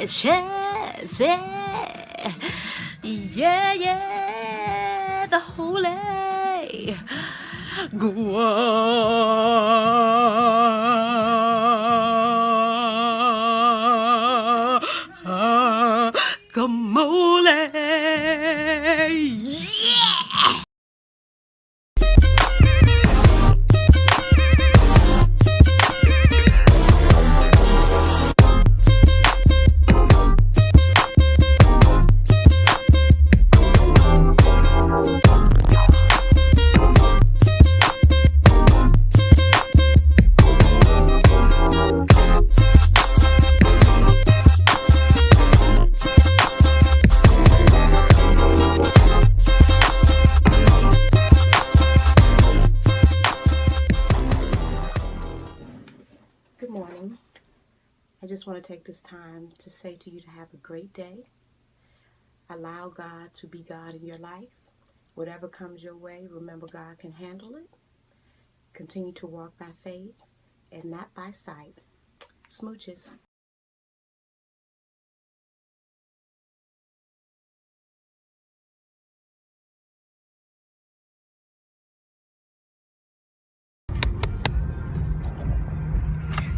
precious, yeah, yeah, the holy guacamole. Yeah! Good morning. I just want to take this time to say to you to have a great day. Allow God to be God in your life. Whatever comes your way, remember God can handle it. Continue to walk by faith and not by sight. Smooches.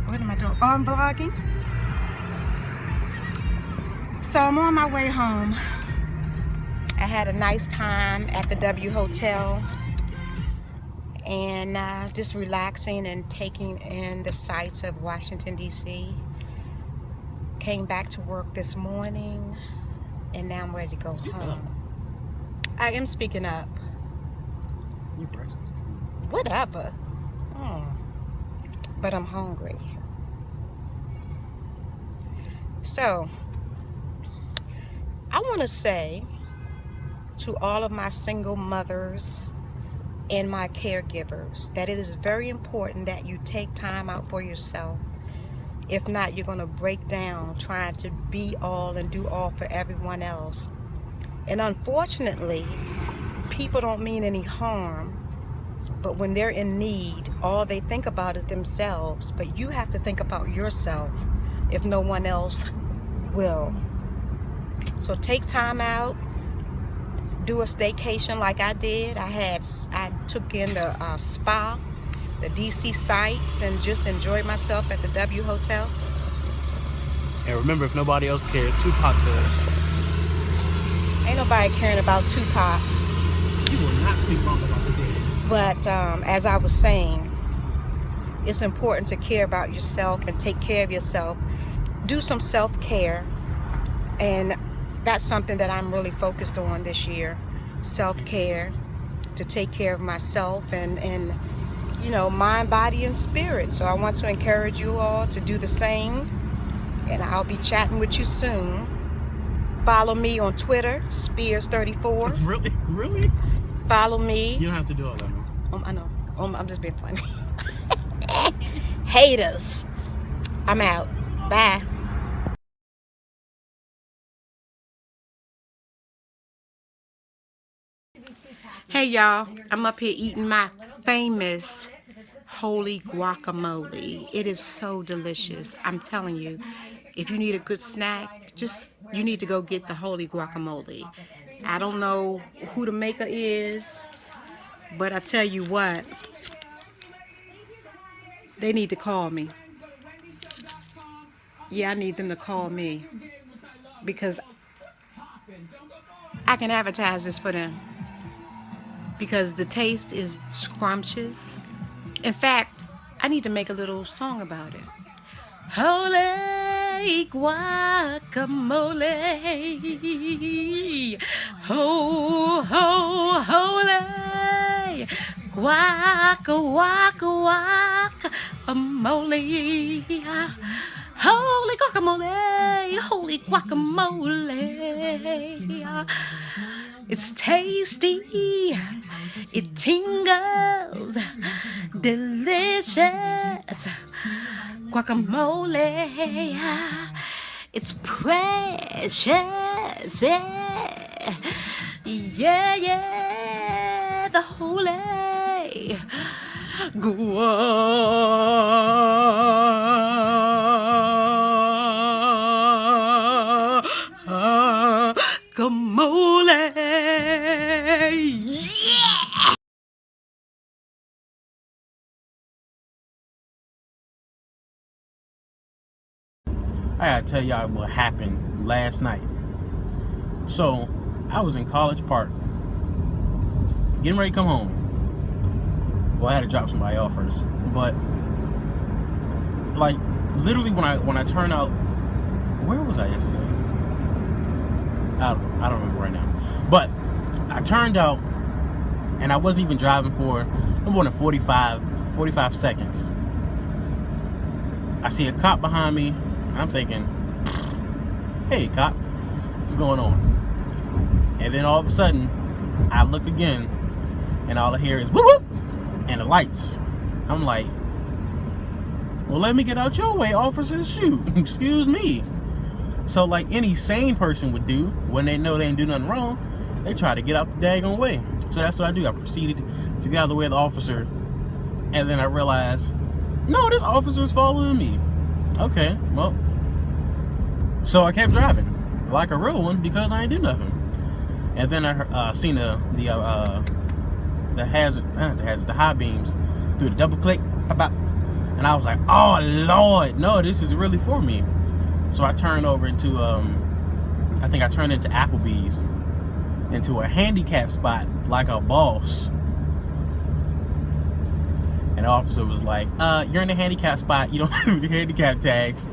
What am I doing? Oh, I'm vlogging. So I'm on my way home. I had a nice time at the W Hotel and just relaxing and taking in the sights of Washington, D.C. Came back to work this morning and now I'm ready to go home. I am speaking up. Whatever. But I'm hungry. So, I want to say to all of my single mothers and my caregivers that it is very important that you take time out for yourself. If not, you're going to break down trying to be all and do all for everyone else. And unfortunately, people don't mean any harm, but when they're in need, all they think about is themselves. But you have to think about yourself if no one else will. So take time out, do a staycation like I did. I took in the spa, the DC sites, and just enjoyed myself at the W Hotel. And remember, if nobody else cared, Tupac does. Ain't nobody caring about Tupac. You will not speak wrong about the dead. But as I was saying, it's important to care about yourself and take care of yourself. Do some self-care, and that's something that I'm really focused on this year. Self-care, to take care of myself and you know, mind, body, and spirit. So I want to encourage you all to do the same, and I'll be chatting with you soon. Follow me on Twitter, Spears34. Really? Follow me. You don't have to do all that, man. I know. I'm just being funny. Haters. I'm out. Bye. Hey y'all, I'm up here eating my famous holy guacamole. It is so delicious. I'm telling you, if you need a good snack, you need to go get the holy guacamole. I don't know who the maker is, but I tell you what, they need to call me. Yeah, I need them to call me because I can advertise this for them. Because the taste is scrumptious. In fact, I need to make a little song about it. Holy guacamole, ho, ho, holy guacamole, holy guacamole, holy guacamole. It's tasty, it tingles, delicious guacamole. It's precious, yeah, yeah, the holy guacamole. I gotta tell y'all what happened last night. So, I was in College Park, getting ready to come home. Well, I had to drop somebody off first, but like literally when I turned out, where was I yesterday? I don't remember right now. But I turned out, and I wasn't even driving for no more than 45 seconds. I see a cop behind me, and I'm thinking, hey, cop, what's going on? And then all of a sudden, I look again, and all I hear is whoop whoop, and the lights. I'm like, well, let me get out your way, officer. Shoot, excuse me. So like any sane person would do when they know they ain't do nothing wrong, they try to get out the daggone way. So that's what I do. I proceeded to get out of the way of the officer, and then I realized, no, this officer's following me. Okay, well, so I kept driving like a real one because I ain't do nothing. And then I seen the high beams through the double click, and I was like, oh Lord, no, this is really for me. So I turned over into I think I turned into Applebee's, into a handicap spot like a boss. And the officer was like, you're in a handicap spot, you don't have any handicap tags.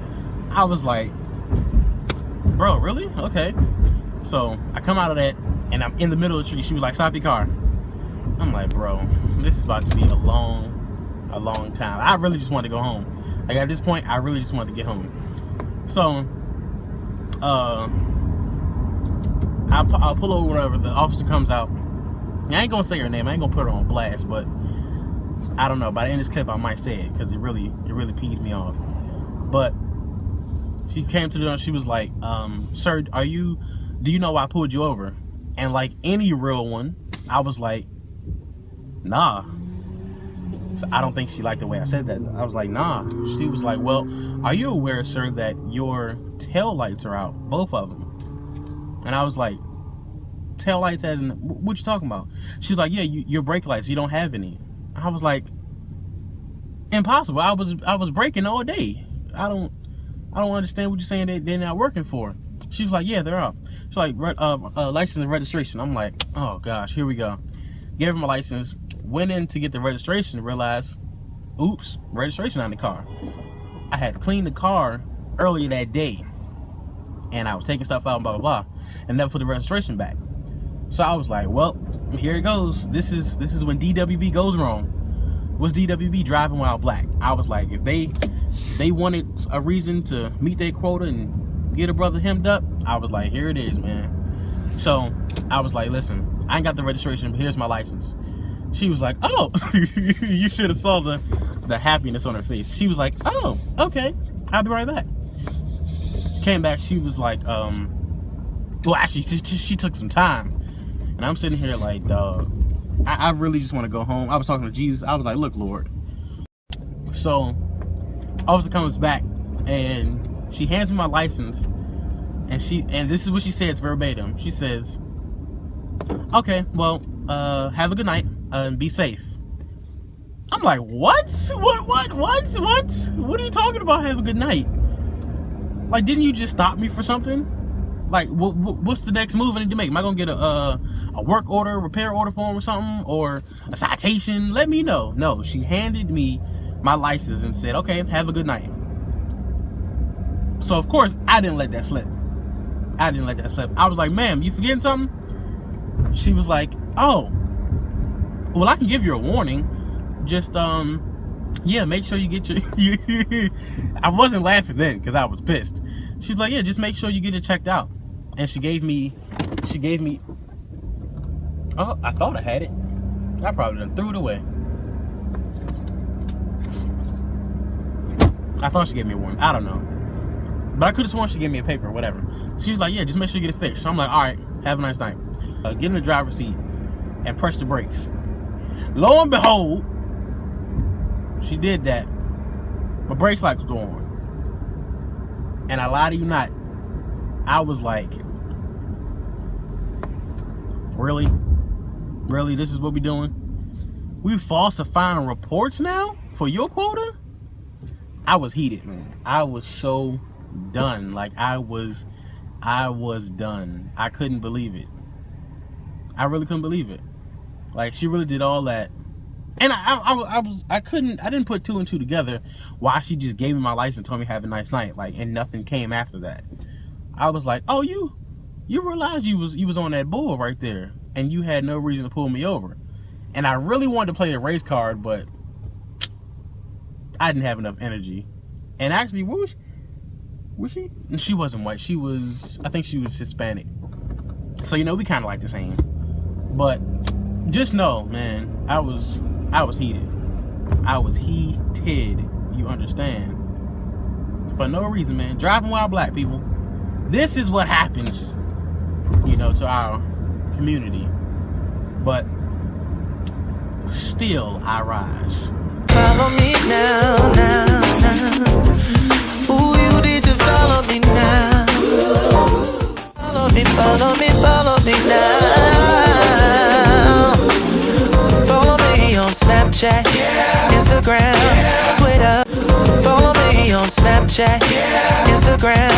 I was like, bro, really? Okay. So I come out of that, and I'm in the middle of the street. She was like, stop your car. I'm like, bro, this is about to be a long time. I really just wanted to go home. Like at this point, I really just wanted to get home. So I'll pull over whatever. The officer comes out. I ain't gonna say her name. I ain't gonna put her on blast, but I don't know. By the end of this clip, I might say it because it really peed me off. But she came to the door and she was like, sir, do you know why I pulled you over? And like any real one, I was like, nah. So I don't think she liked the way I said that. I was like, nah. She was like, well, are you aware, sir, that your tail lights are out, both of them? And I was like, tail lights as in, what you talking about? She's like, yeah, your brake lights, you don't have any. I was like, impossible. I was braking all day. I don't understand what you're saying that they're not working for. She was like, yeah, they're out. She's like, license and registration. I'm like, oh gosh, here we go. Gave her my license, went in to get the registration, and realized, oops, registration on the car. I had cleaned the car earlier that day, and I was taking stuff out, blah blah blah, and never put the registration back. So I was like, well, here it goes. This is when DWB goes wrong. What's DWB? Driving while black. I was like, if they wanted a reason to meet their quota and get a brother hemmed up, I was like, here it is, man. So I was like, listen, I ain't got the registration, but here's my license. She was like, oh, you should have saw the happiness on her face. She was like, oh, okay, I'll be right back. Came back, she was like, well, actually, she took some time. And I'm sitting here like, dog, I really just want to go home. I was talking to Jesus. I was like, look, Lord. So, officer comes back, and she hands me my license, and this is what she says verbatim. She says, okay, well, have a good night, and be safe. I'm like, what? What are you talking about, have a good night? Like, didn't you just stop me for something? Like, what's the next move I need to make? Am I gonna get a work order, repair order form or something, or a citation? Let me know. No, she handed me my license and said, okay, have a good night. So of course I didn't let that slip. I was like, ma'am, you forgetting something? She was like, oh, well, I can give you a warning. Just yeah, make sure you get your I wasn't laughing then because I was pissed. She's like, yeah, just make sure you get it checked out. And she gave me, oh, I thought I had it. I probably done threw it away. I thought she gave me a warning. I don't know. But I could have sworn she gave me a paper or whatever. She was like, yeah, just make sure you get it fixed. So I'm like, all right, have a nice night. Get in the driver's seat and press the brakes. Lo and behold, she did that. My brakes lights was on. And I lie to you not, I was like, really? Really? This is what we doing? We falsifying reports now for your quota? I was heated, man. I was so done. Like I was done. I couldn't believe it. I really couldn't believe it. Like she really did all that. And I didn't put two and two together why she just gave me my license and told me have a nice night, like, and nothing came after that. I was like, oh, you realized you was on that bull right there and you had no reason to pull me over. And I really wanted to play the race card, but I didn't have enough energy. And actually, what was she? She wasn't white. I think she was Hispanic. So, you know, we kind of like the same. But just know, man, I was heated. I was heated. You understand? For no reason, man. Driving while black, people. This is what happens, you know, to our community. But still, I rise. Follow me now, now, now. Ooh, you need to follow me now. Follow me, follow me, follow me now. Follow me on Snapchat, Instagram, Twitter. Follow me on Snapchat, Instagram,